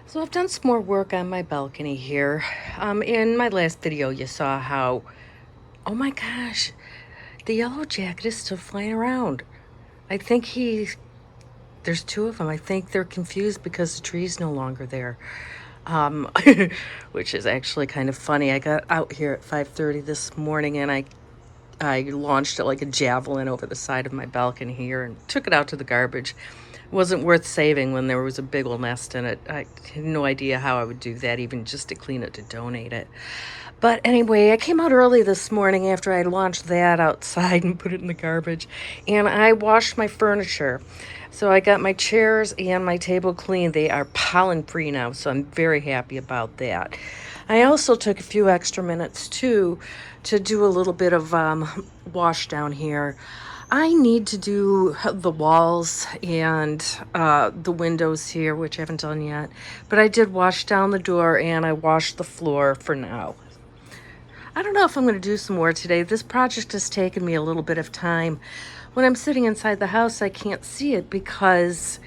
So I've done some more work on my balcony here. In my last video, you saw how, oh my gosh, the yellow jacket is still flying around. I think there's two of them. I think they're confused because the tree's no longer there, um, which is actually kind of funny. I got out here at 5:30 this morning and I launched it like a javelin over the side of my balcony here and took it out to the garbage. It wasn't worth saving when there was a big old nest in it. I had no idea how I would do that, even just to clean it, to donate it. But anyway, I came out early this morning after I launched that outside and put it in the garbage, and I washed my furniture. So I got my chairs and my table clean. They are pollen free now, so I'm very happy about that. I also took a few extra minutes too to do a little bit of wash down here. I need to do the walls and the windows here, which I haven't done yet. But I did wash down the door and I washed the floor for now. I don't know if I'm going to do some more today. This project has taken me a little bit of time. When I'm sitting inside the house, I can't see it because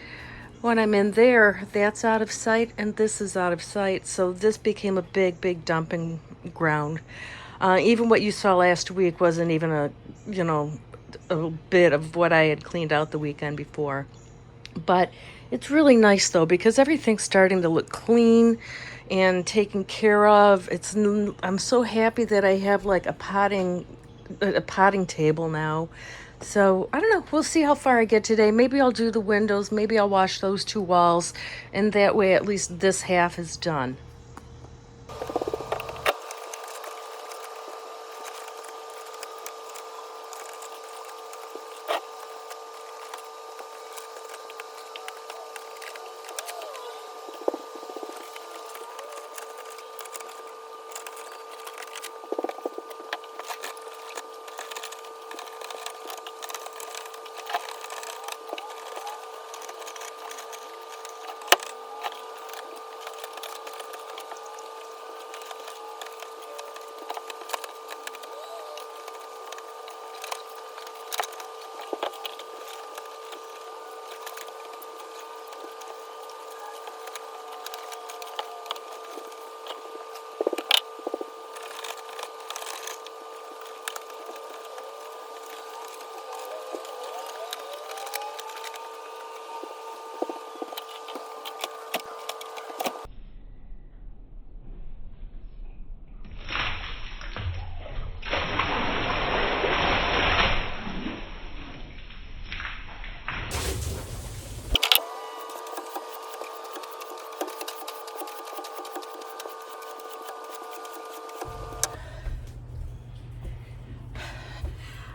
when I'm in there, that's out of sight and this is out of sight. So this became a big dumping ground. Even what you saw last week wasn't even a bit of what I had cleaned out the weekend before. But it's really nice though because everything's starting to look clean and taken care of. I'm so happy that I have like a potting table now. So I don't know. We'll see how far I get today. Maybe I'll do the windows. Maybe I'll wash those two walls, and that way at least this half is done.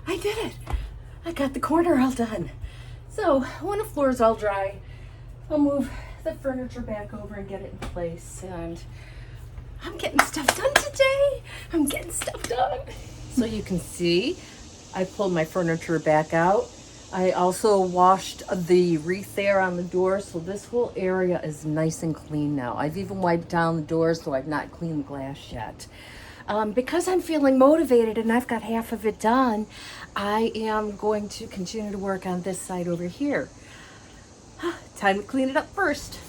I did it. I got the corner all done. So when the floor is all dry, I'll move the furniture back over and get it in place. And I'm getting stuff done today. I'm getting stuff done. So you can see, I pulled my furniture back out. I also washed the wreath there on the door, so this whole area is nice and clean now. I've even wiped down the doors, so I've not cleaned the glass yet. Because I'm feeling motivated and I've got half of it done, I am going to continue to work on this side over here. Time to clean it up first.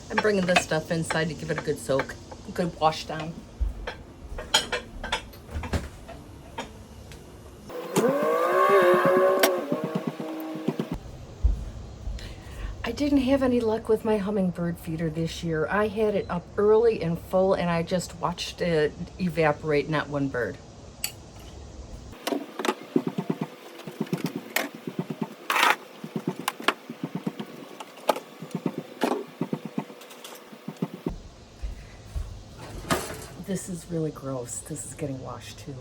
I'm bringing this stuff inside to give it a good soak, a good wash down. I didn't have any luck with my hummingbird feeder this year. I had it up early and full and I just watched it evaporate, not one bird. This is really gross. This is getting washed too.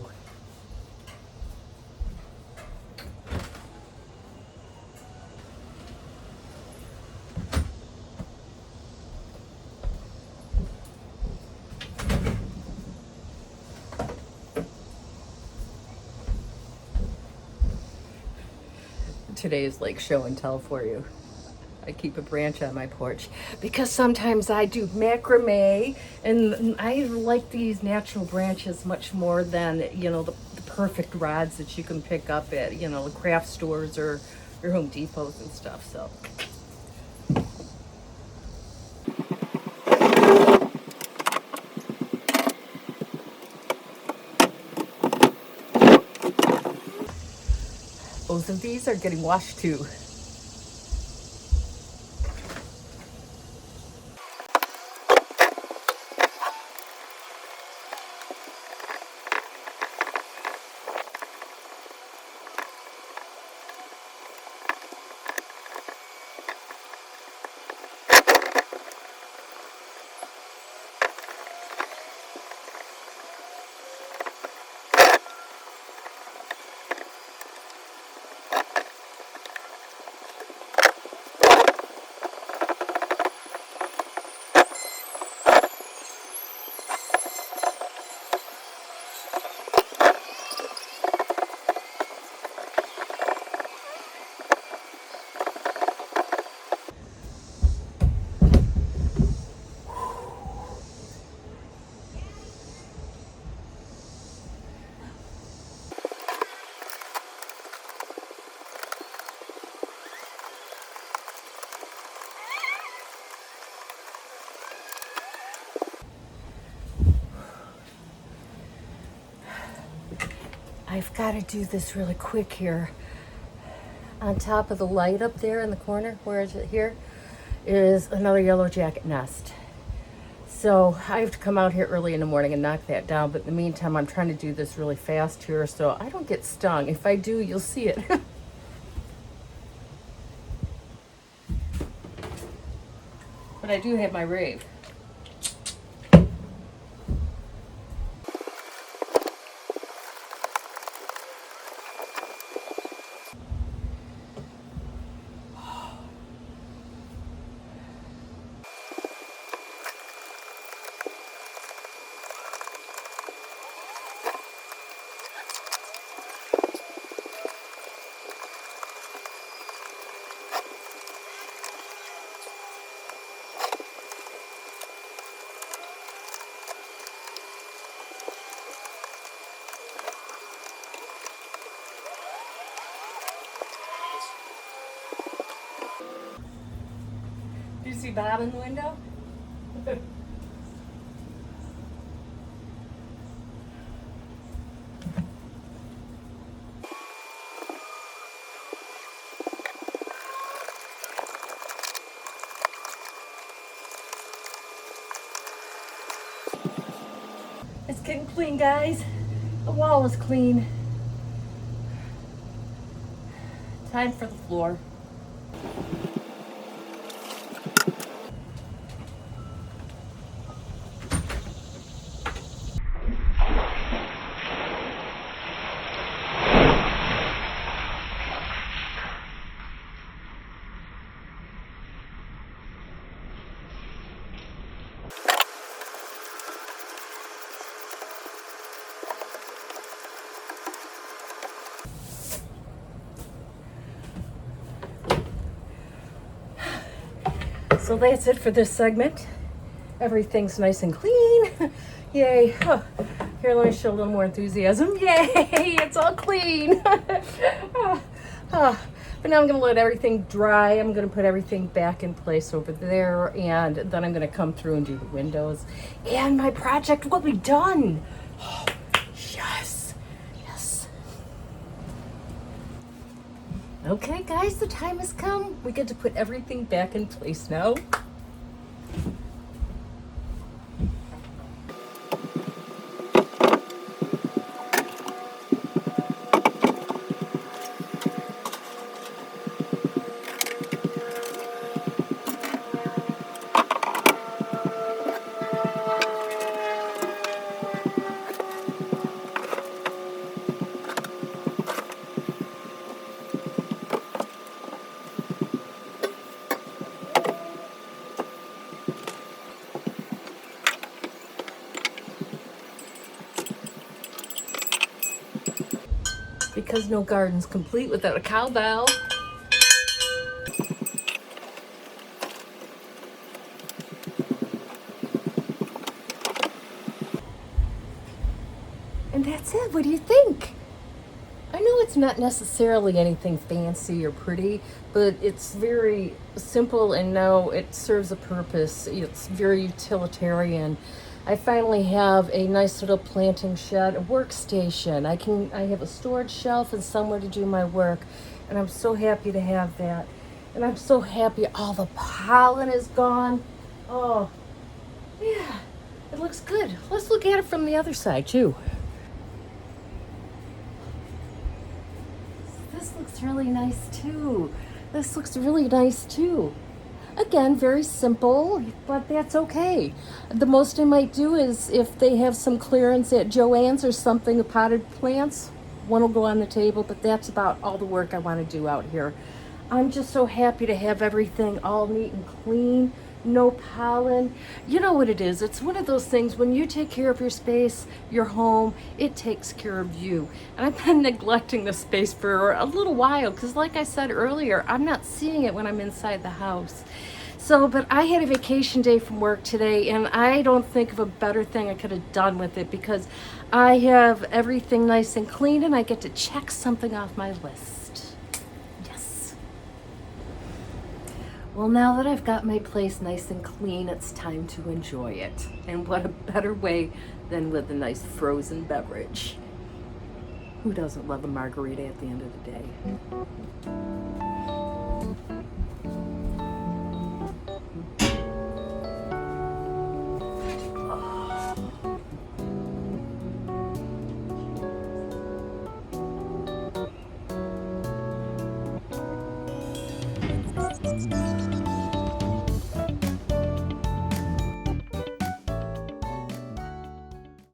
Today is like show and tell for you. I keep a branch on my porch because sometimes I do macrame, and I like these natural branches much more than, you know, the perfect rods that you can pick up at, you know, the craft stores or your Home Depots and stuff. So both of these are getting washed too. I've got to do this really quick here. On top of the light up there in the corner, where is it here, is another yellow jacket nest. So I have to come out here early in the morning and knock that down. But in the meantime, I'm trying to do this really fast here so I don't get stung. If I do, you'll see it. But I do have my rave. Do you see Bob in the window? It's getting clean, guys. The wall is clean. Time for the floor. So that's it for this segment. Everything's nice and clean. Yay. Oh, here, let me show a little more enthusiasm. Yay, it's all clean. But now I'm gonna let everything dry. I'm gonna put everything back in place over there, and then I'm gonna come through and do the windows. And my project will be done. Oh, yes, yes. Okay, guys, the time has come. We get to put everything back in place now. Because no garden's complete without a cowbell. that's it. What do you think? I know it's not necessarily anything fancy or pretty, but it's very simple and now it serves a purpose. It's very utilitarian. I finally have a nice little planting shed, a workstation. I have a storage shelf and somewhere to do my work, and I'm so happy to have that. And I'm so happy all the pollen is gone. Oh, yeah, it looks good. Let's look at it from the other side too. This looks really nice too. This looks really nice too. Again, very simple, but that's okay. The most I might do is if they have some clearance at Joann's or something, of potted plants, one will go on the table, but that's about all the work I want to do out here. I'm just so happy to have everything all neat and clean, no pollen. You know what it is? It's one of those things when you take care of your space, your home, it takes care of you. And I've been neglecting the space for a little while because like I said earlier, I'm not seeing it when I'm inside the house. So, but I had a vacation day from work today and I don't think of a better thing I could have done with it because I have everything nice and clean and I get to check something off my list. Well, now that I've got my place nice and clean, it's time to enjoy it. And what a better way than with a nice frozen beverage. Who doesn't love a margarita at the end of the day?